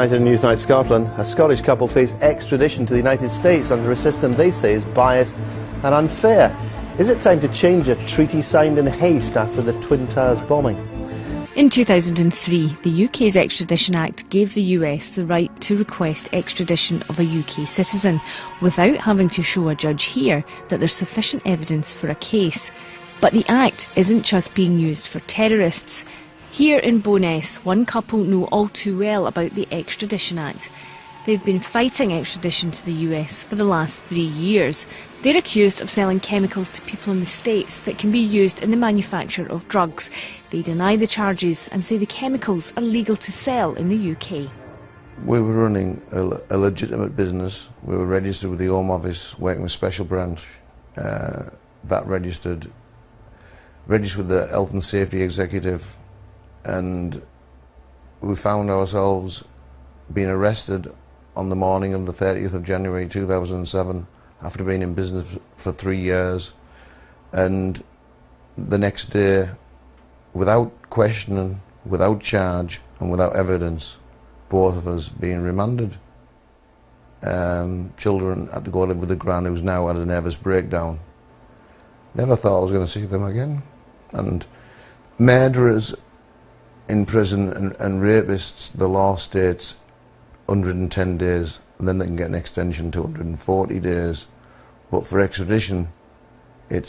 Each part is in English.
Tonight in Newsnight Scotland, a Scottish couple face extradition to the United States under a system they say is biased and unfair. Is it time to change a treaty signed in haste after the Twin Towers bombing? In 2003, the UK's Extradition Act gave the US the right to request extradition of a UK citizen without having to show a judge here that there's sufficient evidence for a case. But the Act isn't just being used for terrorists. Here in Bo'ness, one couple know all too well about the Extradition Act. They've been fighting extradition to the US for the last 3 years. They're accused of selling chemicals to people in the States that can be used in the manufacture of drugs. They deny the charges and say the chemicals are legal to sell in the UK. We were running a legitimate business. We were registered with the Home Office, working with Special Branch, VAT registered with the Health and Safety Executive, and we found ourselves being arrested on the morning of the 30th of January 2007 after being in business for 3 years, and the next day, without questioning, without charge and without evidence, both of us being remanded. Children had to go live with a gran who's now had a nervous breakdown. Never thought I was going to see them again. And murderers in prison and rapists, the law states 110 days, and then they can get an extension to 140 days. But for extradition, there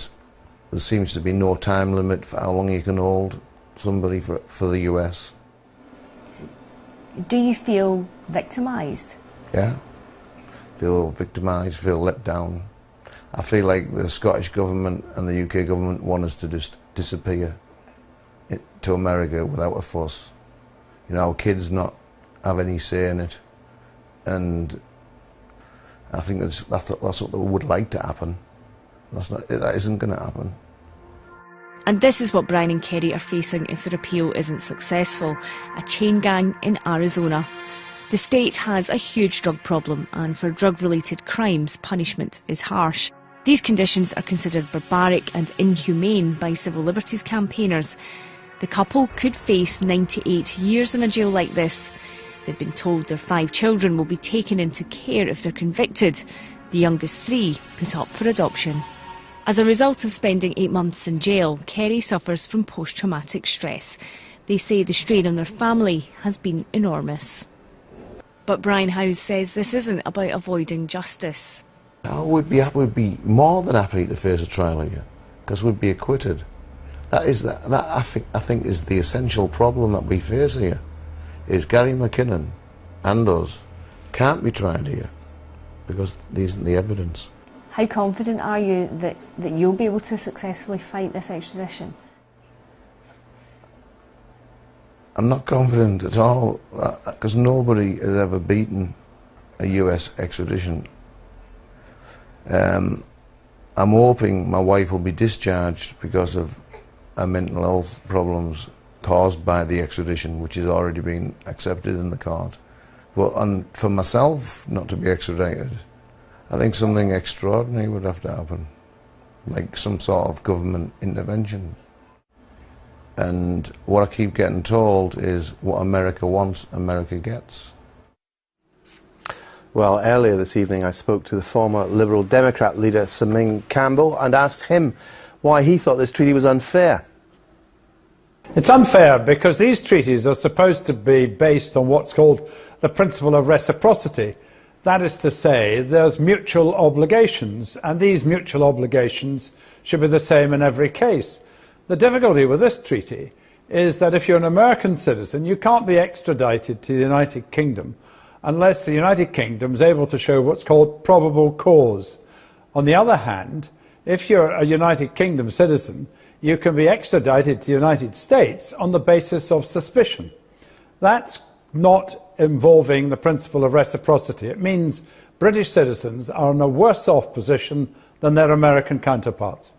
seems to be no time limit for how long you can hold somebody for the US. Do you feel victimised? Yeah. Feel victimised, feel let down. I feel like the Scottish government and the UK government want us to just disappear to America without a fuss. You know, our kids not have any say in it, and I think that's what they would like to happen. That isn't going to happen. And this is what Brian and Kerry are facing if their appeal isn't successful: a chain gang in Arizona. The state has a huge drug problem, and for drug-related crimes, punishment is harsh. These conditions are considered barbaric and inhumane by civil liberties campaigners. The couple could face 98 years in a jail like this. They've been told their 5 children will be taken into care if they're convicted, the youngest 3 put up for adoption. As a result of spending 8 months in jail, Kerry suffers from post-traumatic stress. They say the strain on their family has been enormous. But Brian Howes says this isn't about avoiding justice. I would be more than happy to face a trial here, because we'd be acquitted. That I think is the essential problem that we face here, is Gary McKinnon and us can't be tried here because there isn't the evidence. How confident are you that you'll be able to successfully fight this extradition? I'm not confident at all, because nobody has ever beaten a US extradition. I'm hoping my wife will be discharged because of her mental health problems caused by the extradition, which has already been accepted in the court. But for myself not to be extradited, I think something extraordinary would have to happen, like some sort of government intervention. And what I keep getting told is what America wants, America gets. Well, earlier this evening I spoke to the former Liberal Democrat leader Sir Ming Campbell and asked him why he thought this treaty was unfair. It's unfair because these treaties are supposed to be based on what's called the principle of reciprocity. That is to say, there's mutual obligations, and these mutual obligations should be the same in every case. The difficulty with this treaty is that if you're an American citizen, you can't be extradited to the United Kingdom unless the United Kingdom is able to show what's called probable cause. On the other hand, if you're a United Kingdom citizen, you can be extradited to the United States on the basis of suspicion. That's not involving the principle of reciprocity. It means British citizens are in a worse off position than their American counterparts.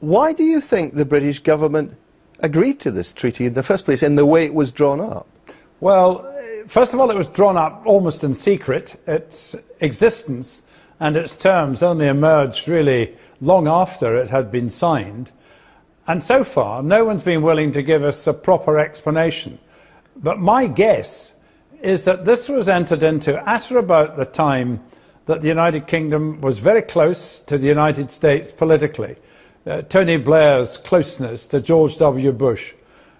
Why do you think the British government agreed to this treaty in the first place, in the way it was drawn up? Well, first of all, it was drawn up almost in secret. Its existence and its terms only emerged really long after it had been signed. And so far, no one's been willing to give us a proper explanation. But my guess is that this was entered into at or about the time that the United Kingdom was very close to the United States politically. Tony Blair's closeness to George W. Bush.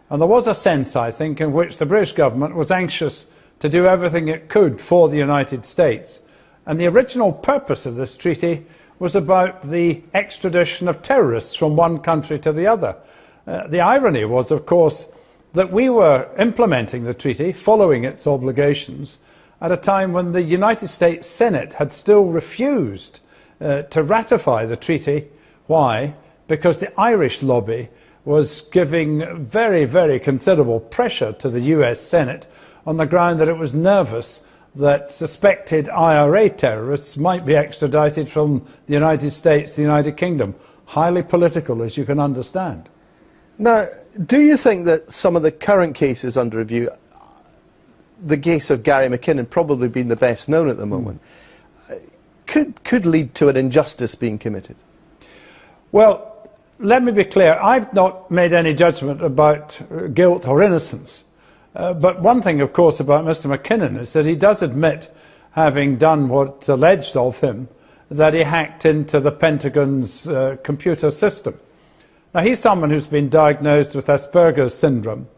And there was a sense, I think, in which the British government was anxious to do everything it could for the United States. And the original purpose of this treaty was about the extradition of terrorists from one country to the other. The irony was, of course, that we were implementing the treaty, following its obligations, at a time when the United States Senate had still refused to ratify the treaty. Why? Because the Irish lobby was giving very, very considerable pressure to the US Senate on the ground that it was nervous that suspected IRA terrorists might be extradited from the United States to the United Kingdom. Highly political, as you can understand. Now, do you think that some of the current cases under review, the case of Gary McKinnon probably being the best known at the moment, could lead to an injustice being committed? Well, let me be clear. I've not made any judgment about guilt or innocence. But one thing, of course, about Mr. McKinnon is that he does admit, having done what's alleged of him, that he hacked into the Pentagon's computer system. Now, he's someone who's been diagnosed with Asperger's syndrome,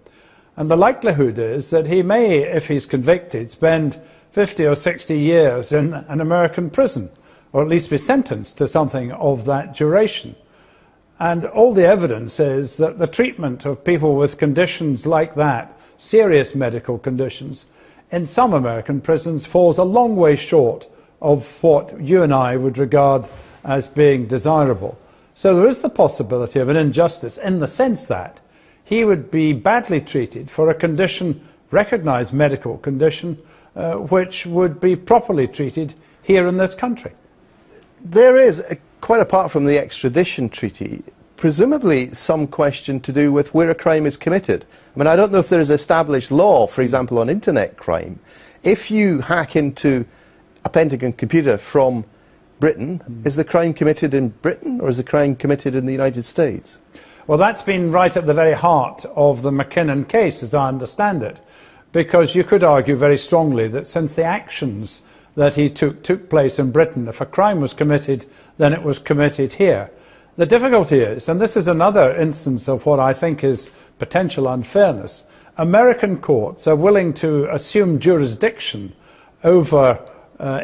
and the likelihood is that he may, if he's convicted, spend 50 or 60 years in an American prison, or at least be sentenced to something of that duration. And all the evidence is that the treatment of people with conditions like that, serious medical conditions, in some American prisons falls a long way short of what you and I would regard as being desirable. So there is the possibility of an injustice in the sense that he would be badly treated for a condition, recognised medical condition, which would be properly treated here in this country. There is, quite apart from the extradition treaty, presumably some question to do with where a crime is committed. I mean, I don't know if there is established law, for example, on internet crime. If you hack into a Pentagon computer from Britain, is the crime committed in Britain or is the crime committed in the United States? Well, that's been right at the very heart of the McKinnon case, as I understand it, because you could argue very strongly that since the actions that he took place in Britain, if a crime was committed, then it was committed here. The difficulty is, and this is another instance of what I think is potential unfairness, American courts are willing to assume jurisdiction over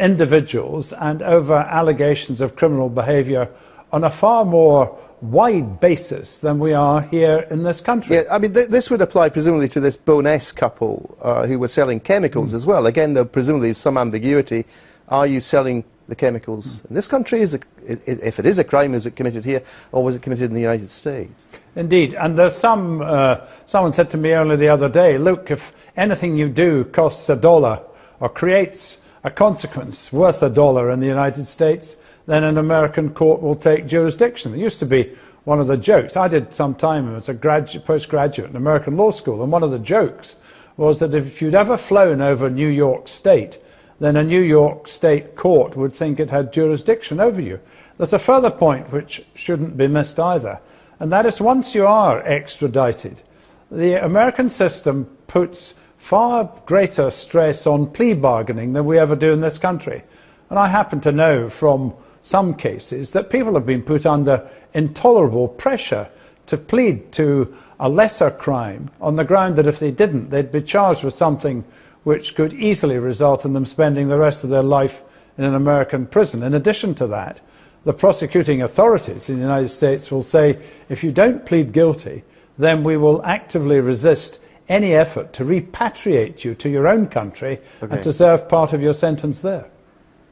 individuals and over allegations of criminal behaviour on a far more wide basis than we are here in this country. Yeah, I mean, this would apply presumably to this Bowness couple who were selling chemicals as well. Again, there presumably is some ambiguity. Are you selling the chemicals in this country? If it is a crime, is it committed here or was it committed in the United States? Indeed, and there's someone said to me only the other day, look, if anything you do costs $1 or creates a consequence worth $1 in the United States, then an American court will take jurisdiction. It used to be one of the jokes. I did some time as a postgraduate in American law school, and one of the jokes was that if you'd ever flown over New York State, then a New York State court would think it had jurisdiction over you. There's a further point which shouldn't be missed either, and that is once you are extradited, the American system puts far greater stress on plea bargaining than we ever do in this country. And I happen to know from some cases that people have been put under intolerable pressure to plead to a lesser crime on the ground that if they didn't, they'd be charged with something which could easily result in them spending the rest of their life in an American prison. In addition to that, the prosecuting authorities in the United States will say, if you don't plead guilty, then we will actively resist any effort to repatriate you to your own country and to serve part of your sentence there.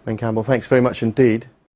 Ben Campbell, thanks very much indeed.